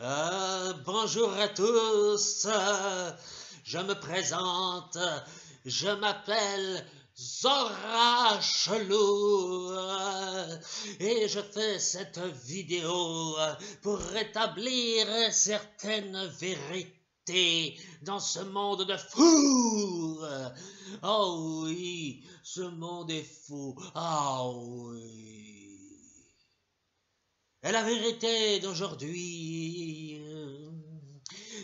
Bonjour à tous, je me présente, je m'appelle Zora Chelou et je fais cette vidéo pour rétablir certaines vérités dans ce monde de fous. Oh oui, ce monde est fou, oh oui. Et la vérité d'aujourd'hui,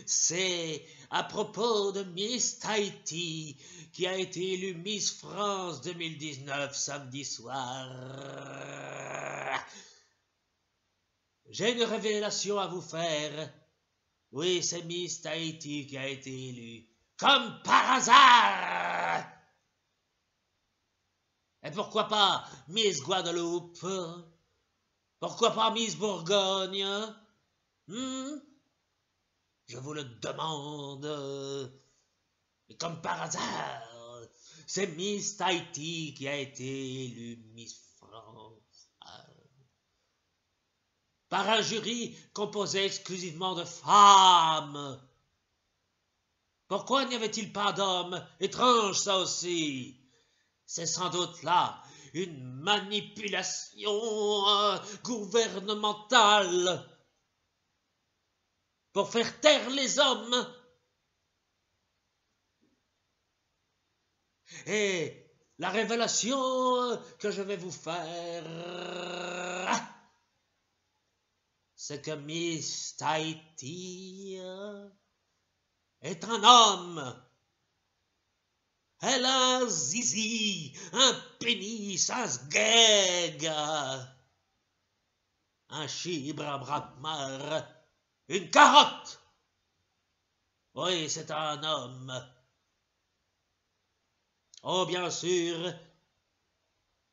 c'est à propos de Miss Tahiti, qui a été élue Miss France 2019 samedi soir. J'ai une révélation à vous faire. Oui, c'est Miss Tahiti qui a été élue. Comme par hasard! Et pourquoi pas Miss Guadeloupe? Pourquoi pas Miss Bourgogne? Je vous le demande. Et comme par hasard, c'est Miss Tahiti qui a été élue Miss France. Par un jury composé exclusivement de femmes. Pourquoi n'y avait-il pas d'hommes? Étrange ça aussi. C'est sans doute là une manipulation gouvernementale pour faire taire les hommes. Et la révélation que je vais vous faire, c'est que Miss Tahiti est un homme. Elle a un zizi, un pénis, un sgeg, un chibre, un bras de mer, une carotte. Oui, c'est un homme. Oh, bien sûr,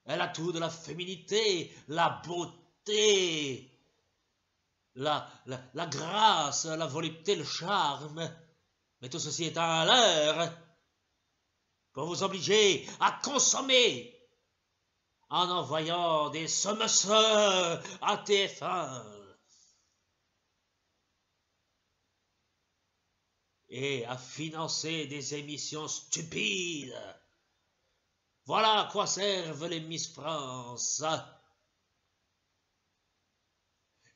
elle a tout de la féminité, la beauté, la grâce, la volupté, le charme. Mais tout ceci est un leurre pour vous obliger à consommer en envoyant des SMS à TF1 et à financer des émissions stupides. Voilà à quoi servent les Miss France.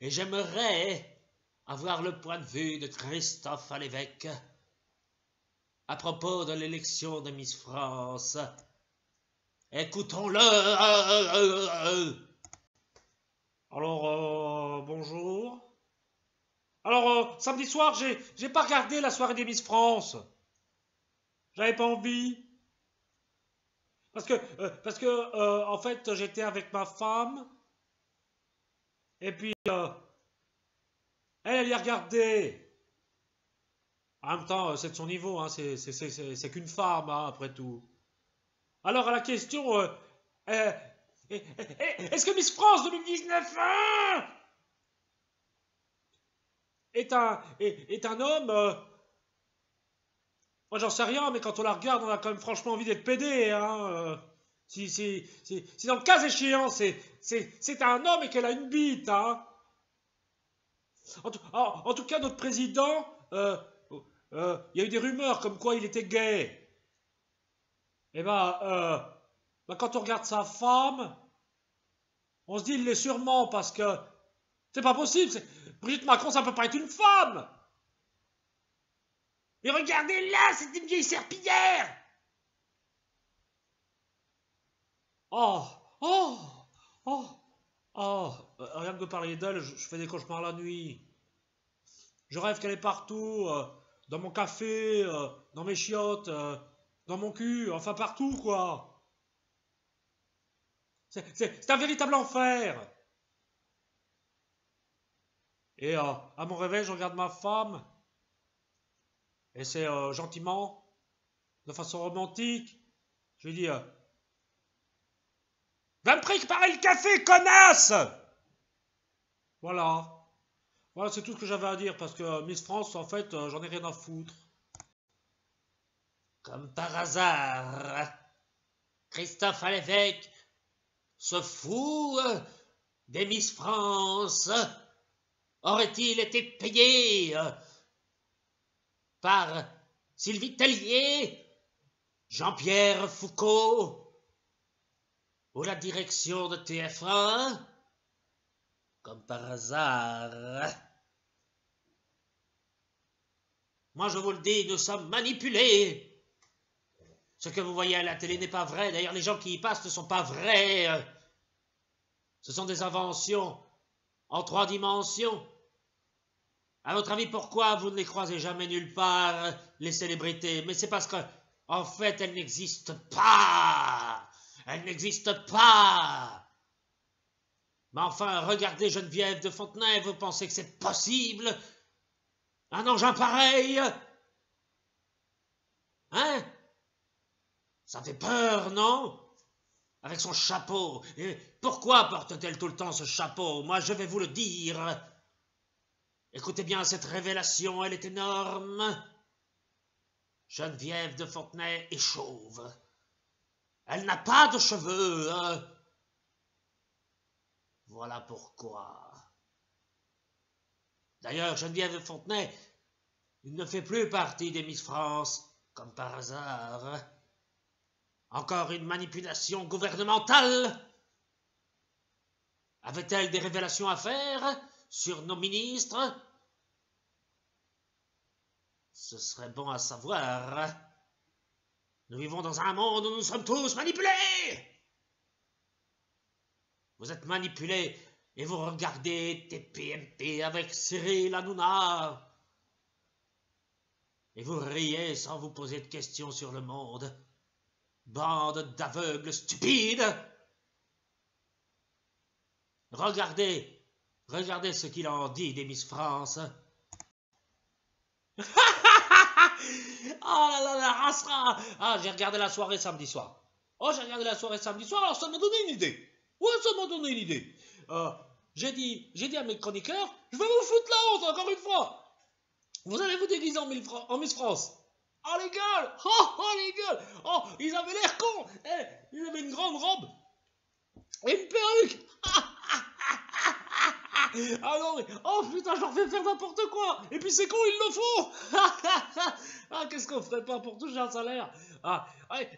Et j'aimerais avoir le point de vue de Christophe Lévesque à propos de l'élection de Miss France. Écoutons-le. Alors, bonjour. Alors, samedi soir, j'ai pas regardé la soirée des Miss France. J'avais pas envie. Parce que, en fait, j'étais avec ma femme. Et puis, elle y a regardé. En même temps, c'est de son niveau, hein, c'est qu'une femme, hein, après tout. Alors, à la question, est-ce que Miss France 2019 est un homme moi, j'en sais rien, mais quand on la regarde, on a quand même franchement envie d'être pédé, hein. Si dans le cas échéant, c'est un homme et qu'elle a une bite, hein. En tout cas, notre président, il y a eu des rumeurs comme quoi il était gay. Et quand on regarde sa femme, on se dit il l'est sûrement parce que c'est pas possible. Brigitte Macron, ça peut pas être une femme. Et regardez là, c'est une vieille serpillière. Oh, oh, oh, oh. Rien que de parler d'elle, je fais des cauchemars la nuit. Je rêve qu'elle est partout, dans mon café, dans mes chiottes, dans mon cul, enfin partout, quoi. C'est un véritable enfer. Et à mon réveil, je regarde ma femme, et c'est gentiment, de façon romantique, je lui dis va me préparer le café, connasse! Voilà. Voilà, c'est tout ce que j'avais à dire, parce que Miss France, en fait, j'en ai rien à foutre. Comme par hasard, Christophe Lévesque se fout des Miss France aurait-il été payé par Sylvie Tellier, Jean-Pierre Foucault ou la direction de TF1? Comme par hasard. Moi, je vous le dis, nous sommes manipulés. Ce que vous voyez à la télé n'est pas vrai. D'ailleurs, les gens qui y passent ne sont pas vrais. Ce sont des inventions en 3 dimensions. À votre avis, pourquoi vous ne les croisez jamais nulle part, les célébrités? Mais c'est parce que, en fait, elles n'existent pas. Elles n'existent pas. Mais enfin, regardez Geneviève de Fontenay, vous pensez que c'est possible? Un engin pareil? Hein? Ça fait peur, non? Avec son chapeau. Et pourquoi porte-t-elle tout le temps ce chapeau? Moi, je vais vous le dire. Écoutez bien cette révélation, elle est énorme. Geneviève de Fontenay est chauve. Elle n'a pas de cheveux. Voilà pourquoi. D'ailleurs, Geneviève de Fontenay ne fait plus partie des Miss France, comme par hasard. Encore une manipulation gouvernementale. Avait-elle des révélations à faire sur nos ministres? Ce serait bon à savoir. Nous vivons dans un monde où nous sommes tous manipulés. Vous êtes manipulés et vous regardez TPMP avec Cyril Hanouna. Et vous riez sans vous poser de questions sur le monde. Bande d'aveugles stupides. Regardez ce qu'il en dit des Miss France. Oh là là, la rasera. Ah, j'ai regardé la soirée samedi soir. Alors ça m'a donné une idée. Ouais, ça m'a donné une idée. J'ai dit à mes chroniqueurs, je vais vous foutre la honte encore une fois. Vous allez vous déguiser en Miss France. Oh les gueules. Oh les gueules. Oh, ils avaient l'air cons. Ils avaient une grande robe et une perruque. Ah non mais, oh putain, je leur fais faire n'importe quoi. Et puis c'est con, ils le font. Ah, qu'est-ce qu'on ferait pas pour toucher un salaire?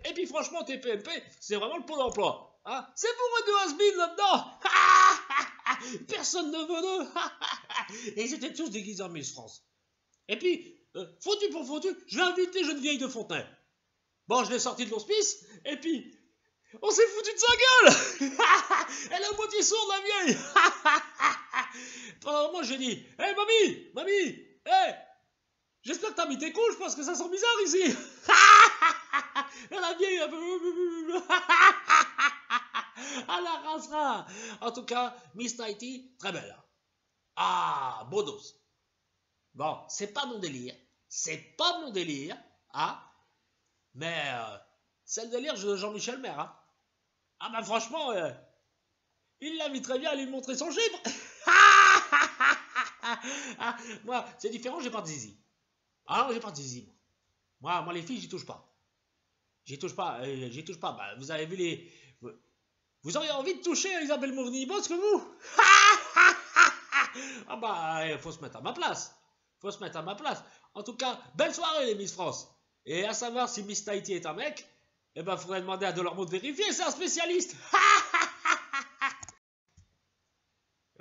Et puis franchement, TPMP, c'est vraiment le pot d'emploi. C'est bourré de has-been là-dedans. Personne ne veut d'eux. Et ils étaient tous déguisés en Miss France. Et puis, foutu pour foutu, je vais inviter Geneviève de Fontenay. Bon, je l'ai sorti de l'hospice, et puis, on s'est foutu de sa gueule. Elle est à moitié sourde, la vieille. Pendant un moment, j'ai dit, hé, mamie, j'espère que t'as mis tes couches, parce que ça sent bizarre ici. Et la vieille, elle la rasera. En tout cas, Miss Nighty, très belle. Beau dos. Bon, c'est pas mon délire, mais c'est le délire de Jean-Michel Maire, franchement, il l'a mis très bien à lui montrer son chibre. Moi, c'est différent, j'ai pas de zizi. Non, j'ai pas de zizi. Moi, les filles, j'y touche pas. Bah, vous avez vu vous auriez envie de toucher Isabelle Mourny-Bosque, vous? Faut se mettre à ma place. En tout cas, belle soirée les Miss France. Et à savoir si Miss Tahiti est un mec, faudrait demander à Delormeau de vérifier, c'est un spécialiste.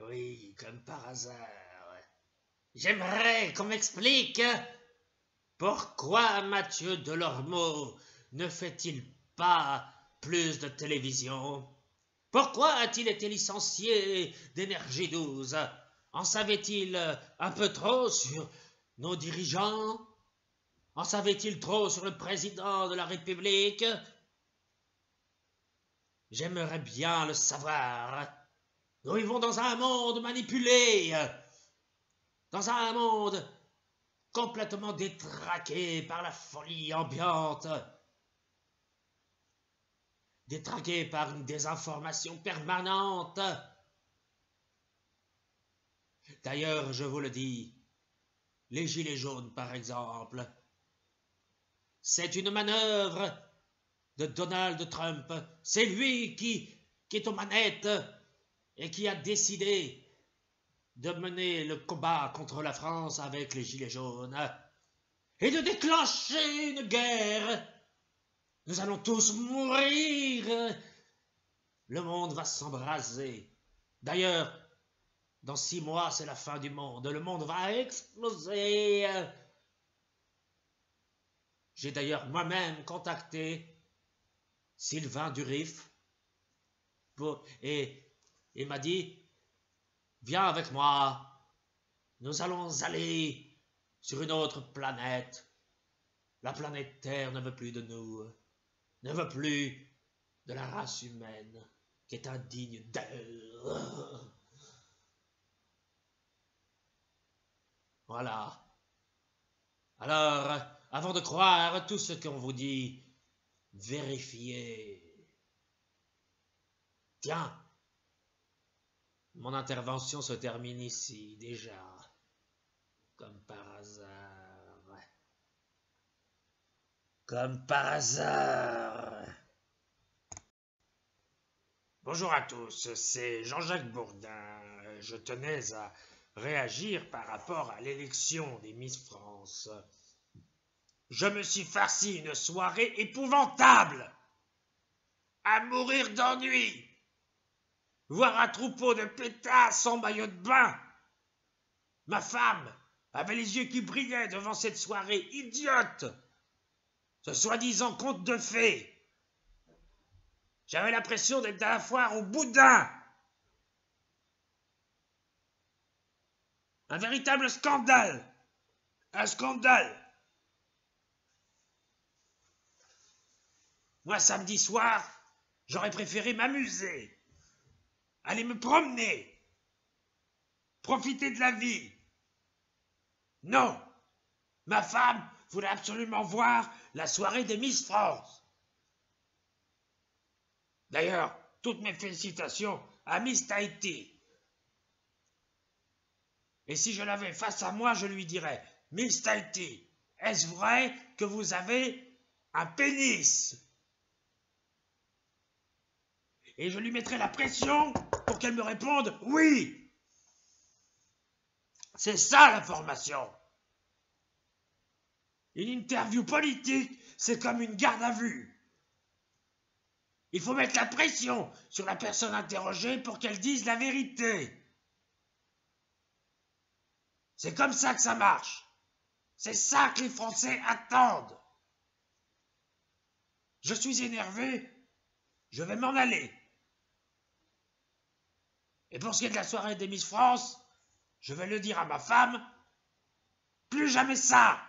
Oui, comme par hasard. J'aimerais qu'on m'explique pourquoi Mathieu Delormeau ne fait-il pas plus de télévision? Pourquoi a-t-il été licencié d'Énergie 12? En savait-il un peu trop sur nos dirigeants? En savait-il trop sur le président de la République? J'aimerais bien le savoir. Nous vivons dans un monde manipulé, dans un monde complètement détraqué par la folie ambiante, détraqué par une désinformation permanente. D'ailleurs, je vous le dis, les gilets jaunes, par exemple, c'est une manœuvre de Donald Trump. C'est lui qui est aux manettes et qui a décidé de mener le combat contre la France avec les Gilets jaunes et de déclencher une guerre. Nous allons tous mourir. Le monde va s'embraser. D'ailleurs, dans 6 mois, c'est la fin du monde. Le monde va exploser. J'ai d'ailleurs moi-même contacté Sylvain Durif et m'a dit « Viens avec moi, nous allons aller sur une autre planète. La planète Terre ne veut plus de nous, ne veut plus de la race humaine qui est indigne d'elle. » Voilà. Alors, avant de croire tout ce qu'on vous dit, vérifiez. Tiens, mon intervention se termine ici, déjà, comme par hasard. Comme par hasard. Bonjour à tous, c'est Jean-Jacques Bourdin. Je tenais à réagir par rapport à l'élection des Miss France. Je me suis farci une soirée épouvantable, à mourir d'ennui, voir un troupeau de pétasses en maillot de bain. Ma femme avait les yeux qui brillaient devant cette soirée idiote, ce soi-disant conte de fées. J'avais l'impression d'être à la foire au boudin. Un véritable scandale. Un scandale. Moi, samedi soir, j'aurais préféré m'amuser, aller me promener, profiter de la vie. Non, ma femme voulait absolument voir la soirée des Miss France. D'ailleurs, toutes mes félicitations à Miss Tahiti. Et si je l'avais face à moi, je lui dirais « Miss Tahiti, est-ce vrai que vous avez un pénis ?» Et je lui mettrais la pression pour qu'elle me réponde « Oui !» C'est ça l'information. Une interview politique, c'est comme une garde à vue. Il faut mettre la pression sur la personne interrogée pour qu'elle dise la vérité. C'est comme ça que ça marche. C'est ça que les Français attendent. Je suis énervé, je vais m'en aller. Et pour ce qui est de la soirée des Miss France, je vais le dire à ma femme, plus jamais ça.